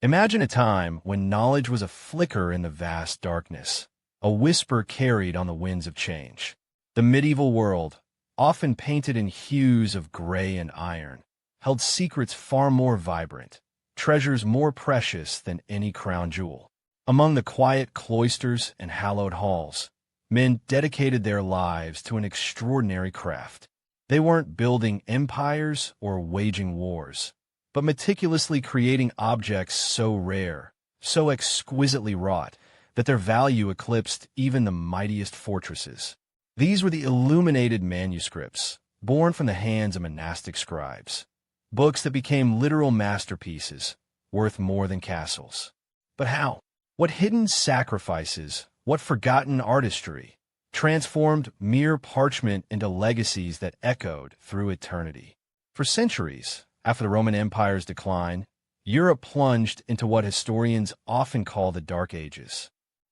Imagine a time when knowledge was a flicker in the vast darkness, a whisper carried on the winds of change. The medieval world, often painted in hues of gray and iron, held secrets far more vibrant, treasures more precious than any crown jewel. Among the quiet cloisters and hallowed halls, men dedicated their lives to an extraordinary craft. They weren't building empires or waging wars, but meticulously creating objects so rare, so exquisitely wrought, that their value eclipsed even the mightiest fortresses. These were the illuminated manuscripts, born from the hands of monastic scribes, books that became literal masterpieces, worth more than castles. But how? What hidden sacrifices, what forgotten artistry, transformed mere parchment into legacies that echoed through eternity? For centuries, after the Roman Empire's decline, Europe plunged into what historians often call the Dark Ages.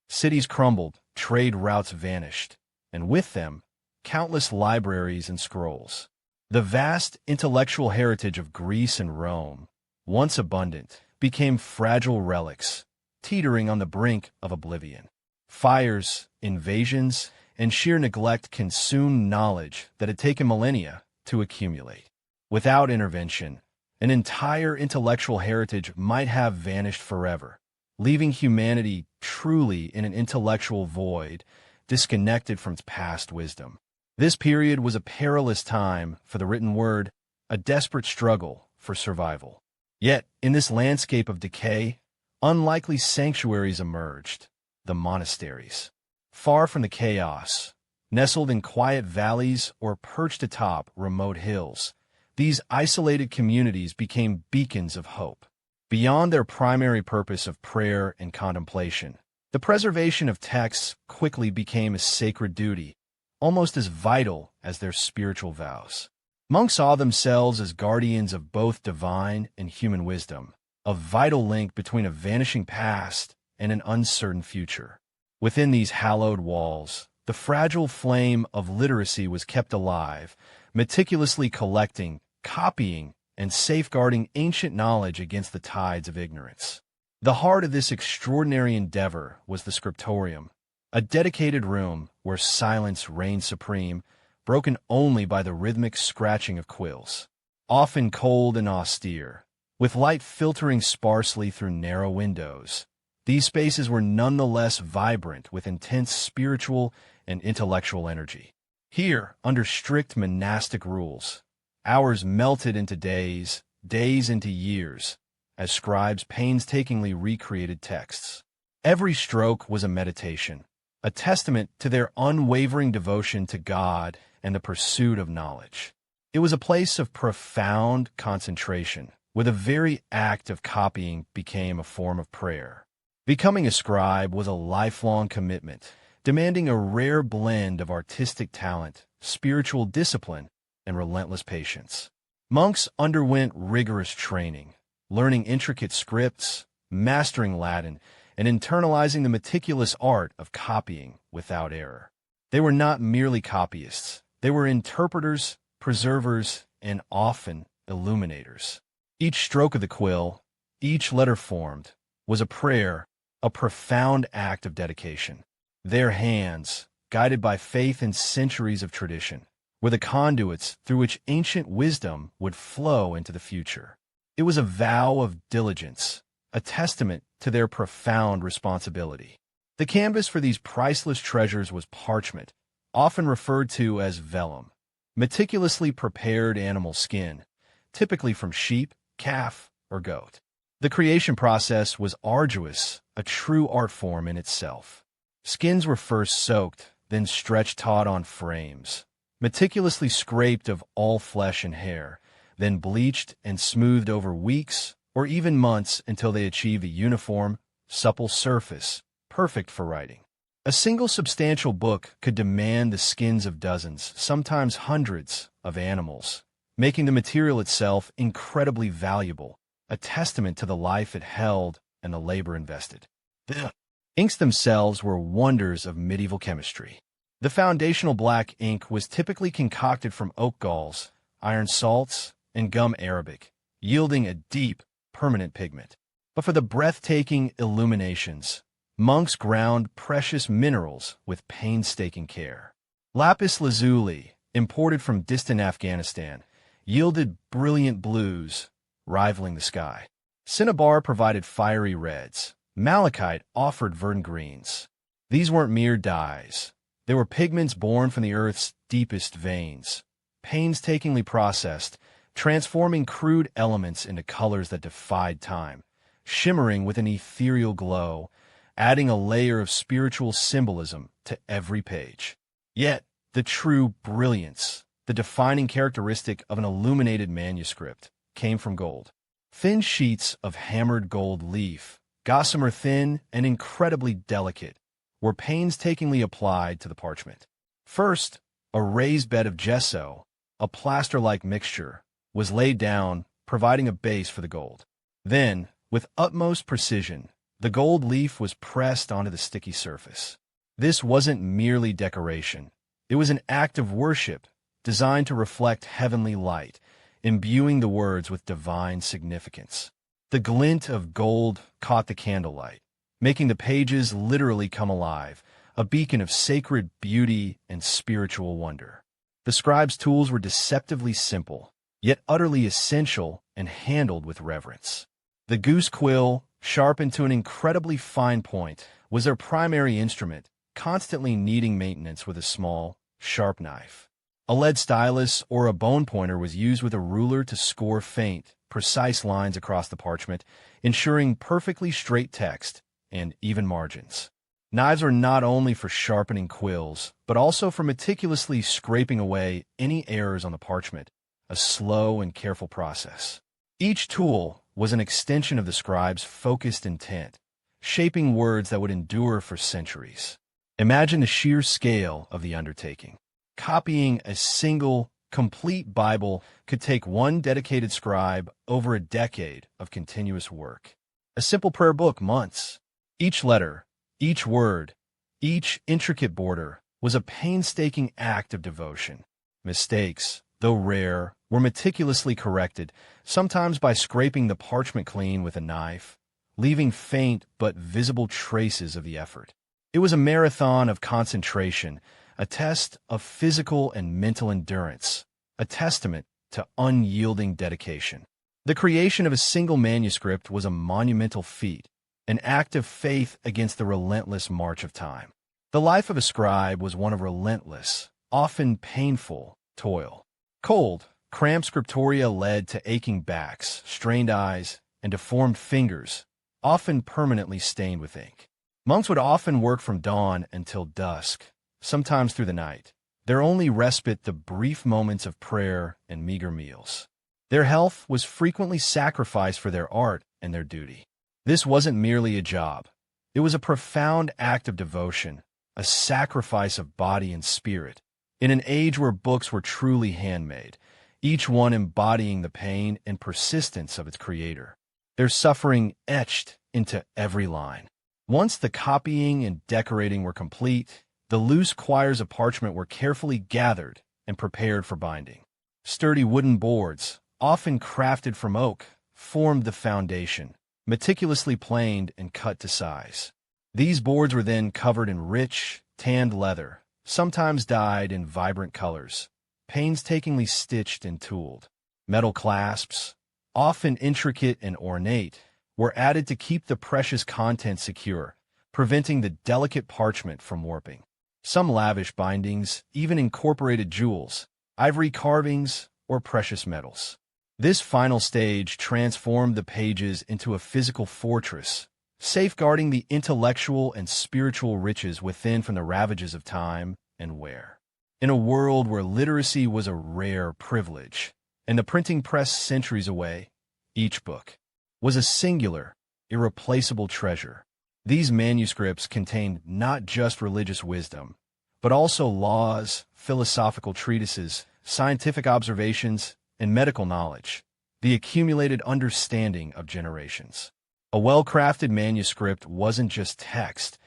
Cities crumbled, trade routes vanished, and with them, countless libraries and scrolls. The vast intellectual heritage of Greece and Rome, once abundant, became fragile relics, teetering on the brink of oblivion. Fires, invasions, and sheer neglect consumed knowledge that had taken millennia to accumulate. Without intervention, an entire intellectual heritage might have vanished forever, leaving humanity truly in an intellectual void, disconnected from its past wisdom. This period was a perilous time for the written word, a desperate struggle for survival. Yet, in this landscape of decay, unlikely sanctuaries emerged, the monasteries. Far from the chaos, nestled in quiet valleys or perched atop remote hills, these isolated communities became beacons of hope. Beyond their primary purpose of prayer and contemplation, the preservation of texts quickly became a sacred duty, almost as vital as their spiritual vows. Monks saw themselves as guardians of both divine and human wisdom, a vital link between a vanishing past and an uncertain future. Within these hallowed walls, the fragile flame of literacy was kept alive, meticulously collecting, copying, and safeguarding ancient knowledge against the tides of ignorance. The heart of this extraordinary endeavor was the scriptorium, a dedicated room where silence reigned supreme, broken only by the rhythmic scratching of quills. Often cold and austere, with light filtering sparsely through narrow windows, these spaces were nonetheless vibrant with intense spiritual and intellectual energy. Here, under strict monastic rules, hours melted into days, days into years, as scribes painstakingly recreated texts. Every stroke was a meditation, a testament to their unwavering devotion to God and the pursuit of knowledge. It was a place of profound concentration, where the very act of copying became a form of prayer. Becoming a scribe was a lifelong commitment, demanding a rare blend of artistic talent, spiritual discipline, and relentless patience. Monks underwent rigorous training, learning intricate scripts, mastering Latin, and internalizing the meticulous art of copying without error. They were not merely copyists. They were interpreters, preservers, and often illuminators. Each stroke of the quill, each letter formed, was a prayer, a profound act of dedication. Their hands, guided by faith and centuries of tradition, were the conduits through which ancient wisdom would flow into the future. It was a vow of diligence, a testament to their profound responsibility. The canvas for these priceless treasures was parchment, often referred to as vellum, meticulously prepared animal skin, typically from sheep, calf, or goat. The creation process was arduous, a true art form in itself. Skins were first soaked, then stretched taut on frames, meticulously scraped of all flesh and hair, then bleached and smoothed over weeks or even months until they achieved a uniform, supple surface, perfect for writing. A single substantial book could demand the skins of dozens, sometimes hundreds, of animals, making the material itself incredibly valuable, a testament to the life it held and the labor invested. The inks themselves were wonders of medieval chemistry. The foundational black ink was typically concocted from oak galls, iron salts, and gum arabic, yielding a deep, permanent pigment. But for the breathtaking illuminations, monks ground precious minerals with painstaking care. Lapis lazuli, imported from distant Afghanistan, yielded brilliant blues, rivaling the sky. Cinnabar provided fiery reds. Malachite offered verdant greens. These weren't mere dyes. They were pigments born from the earth's deepest veins, painstakingly processed, transforming crude elements into colors that defied time, shimmering with an ethereal glow, adding a layer of spiritual symbolism to every page. Yet, the true brilliance, the defining characteristic of an illuminated manuscript, came from gold. Thin sheets of hammered gold leaf, gossamer thin and incredibly delicate, were painstakingly applied to the parchment. First, a raised bed of gesso, a plaster-like mixture, was laid down, providing a base for the gold. Then, with utmost precision, the gold leaf was pressed onto the sticky surface. This wasn't merely decoration. It was an act of worship, designed to reflect heavenly light, imbuing the words with divine significance. The glint of gold caught the candlelight, making the pages literally come alive, a beacon of sacred beauty and spiritual wonder. The scribe's tools were deceptively simple, yet utterly essential and handled with reverence. The goose quill, sharpened to an incredibly fine point, was their primary instrument, constantly needing maintenance with a small, sharp knife. A lead stylus or a bone pointer was used with a ruler to score faint, precise lines across the parchment, ensuring perfectly straight text and even margins. Knives are not only for sharpening quills, but also for meticulously scraping away any errors on the parchment, a slow and careful process. Each tool was an extension of the scribe's focused intent, shaping words that would endure for centuries. Imagine the sheer scale of the undertaking. Copying a single, complete Bible could take one dedicated scribe over a decade of continuous work. A simple prayer book, months. Each letter, each word, each intricate border was a painstaking act of devotion. Mistakes, though rare, were meticulously corrected, sometimes by scraping the parchment clean with a knife, leaving faint but visible traces of the effort. It was a marathon of concentration, a test of physical and mental endurance, a testament to unyielding dedication. The creation of a single manuscript was a monumental feat, an act of faith against the relentless march of time. The life of a scribe was one of relentless, often painful, toil. Cold, cramped scriptoria led to aching backs, strained eyes, and deformed fingers, often permanently stained with ink. Monks would often work from dawn until dusk, sometimes through the night, their only respite the brief moments of prayer and meager meals. Their health was frequently sacrificed for their art and their duty. This wasn't merely a job. It was a profound act of devotion, a sacrifice of body and spirit. In an age where books were truly handmade, each one embodying the pain and persistence of its creator, their suffering etched into every line. Once the copying and decorating were complete, the loose quires of parchment were carefully gathered and prepared for binding. Sturdy wooden boards, often crafted from oak, formed the foundation, meticulously planed and cut to size. These boards were then covered in rich, tanned leather, sometimes dyed in vibrant colors, painstakingly stitched and tooled. Metal clasps, often intricate and ornate, were added to keep the precious content secure, preventing the delicate parchment from warping. Some lavish bindings even incorporated jewels, ivory carvings, or precious metals. This final stage transformed the pages into a physical fortress, safeguarding the intellectual and spiritual riches within from the ravages of time and wear. In a world where literacy was a rare privilege, and the printing press centuries away, each book was a singular, irreplaceable treasure. These manuscripts contained not just religious wisdom, but also laws, philosophical treatises, scientific observations, and medical knowledge, the accumulated understanding of generations. A well-crafted manuscript wasn't just text.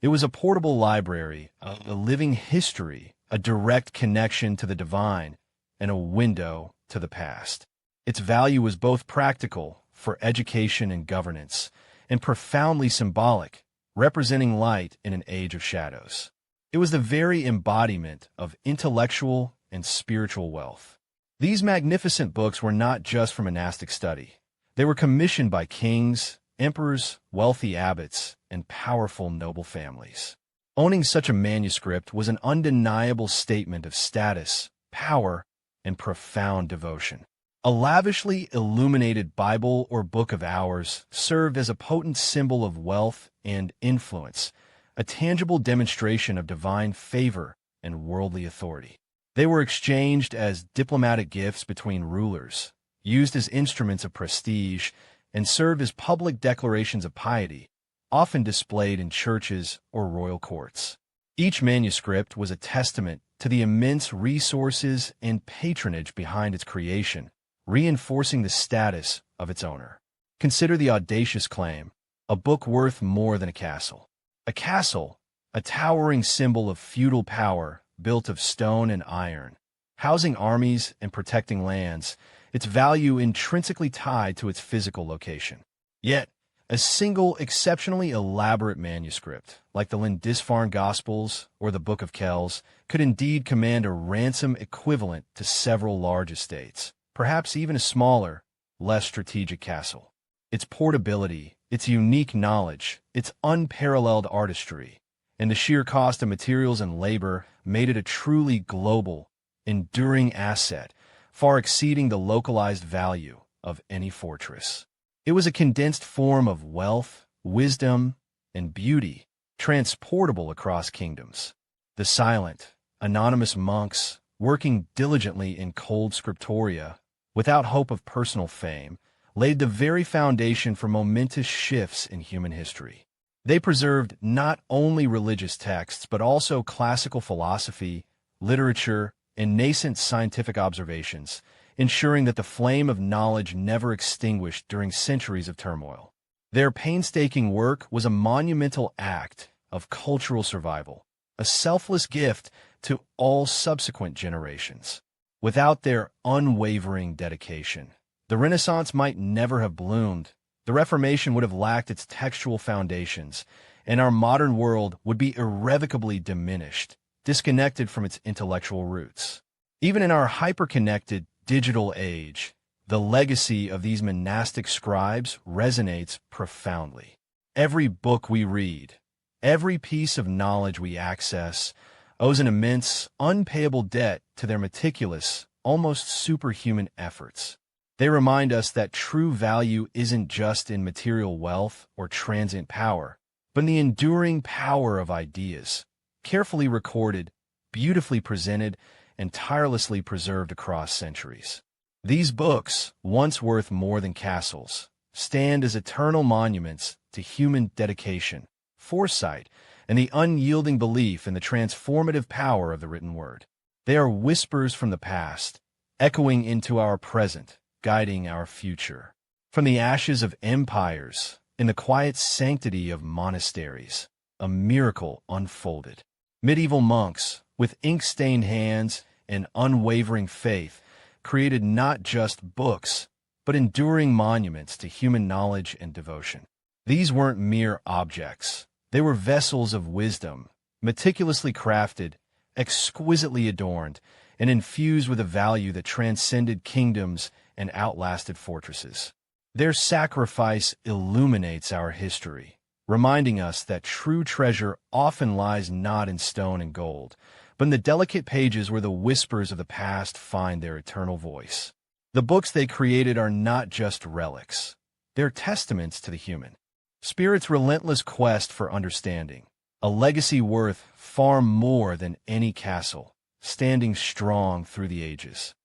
It was a portable library, a living history, a direct connection to the divine, and a window to the past. Its value was both practical, for education and governance, and profoundly symbolic, representing light in an age of shadows. It was the very embodiment of intellectual and spiritual wealth. These magnificent books were not just for monastic study. They were commissioned by kings, emperors, wealthy abbots, and powerful noble families. Owning such a manuscript was an undeniable statement of status, power, and profound devotion. A lavishly illuminated Bible or Book of Hours served as a potent symbol of wealth and influence, a tangible demonstration of divine favor and worldly authority. They were exchanged as diplomatic gifts between rulers, used as instruments of prestige, and served as public declarations of piety, often displayed in churches or royal courts. Each manuscript was a testament to the immense resources and patronage behind its creation, reinforcing the status of its owner. Consider the audacious claim, a book worth more than a castle. A castle, a towering symbol of feudal power built of stone and iron, housing armies and protecting lands, its value intrinsically tied to its physical location. Yet, a single exceptionally elaborate manuscript, like the Lindisfarne Gospels or the Book of Kells, could indeed command a ransom equivalent to several large estates, perhaps even a smaller, less strategic castle. Its portability, its unique knowledge, its unparalleled artistry, and the sheer cost of materials and labor made it a truly global, enduring asset, far exceeding the localized value of any fortress. It was a condensed form of wealth, wisdom, and beauty, transportable across kingdoms. The silent, anonymous monks, working diligently in cold scriptoria, without hope of personal fame, laid the very foundation for momentous shifts in human history. They preserved not only religious texts, but also classical philosophy, literature, and nascent scientific observations, ensuring that the flame of knowledge never extinguished during centuries of turmoil. Their painstaking work was a monumental act of cultural survival, a selfless gift to all subsequent generations. Without their unwavering dedication, the Renaissance might never have bloomed, the Reformation would have lacked its textual foundations, and our modern world would be irrevocably diminished, disconnected from its intellectual roots. Even in our hyper-connected digital age, the legacy of these monastic scribes resonates profoundly. Every book we read, every piece of knowledge we access, owes an immense, unpayable debt to their meticulous, almost superhuman efforts. They remind us that true value isn't just in material wealth or transient power, but in the enduring power of ideas, carefully recorded, beautifully presented, and tirelessly preserved across centuries. These books, once worth more than castles, stand as eternal monuments to human dedication, foresight, and the unyielding belief in the transformative power of the written word. They are whispers from the past, echoing into our present, guiding our future. From the ashes of empires, in the quiet sanctity of monasteries, a miracle unfolded. Medieval monks, with ink-stained hands and unwavering faith, created not just books, but enduring monuments to human knowledge and devotion. These weren't mere objects. They were vessels of wisdom, meticulously crafted, exquisitely adorned, and infused with a value that transcended kingdoms and outlasted fortresses. Their sacrifice illuminates our history, reminding us that true treasure often lies not in stone and gold, but in the delicate pages where the whispers of the past find their eternal voice. The books they created are not just relics. They're testaments to the human spirit's relentless quest for understanding, a legacy worth far more than any castle, standing strong through the ages.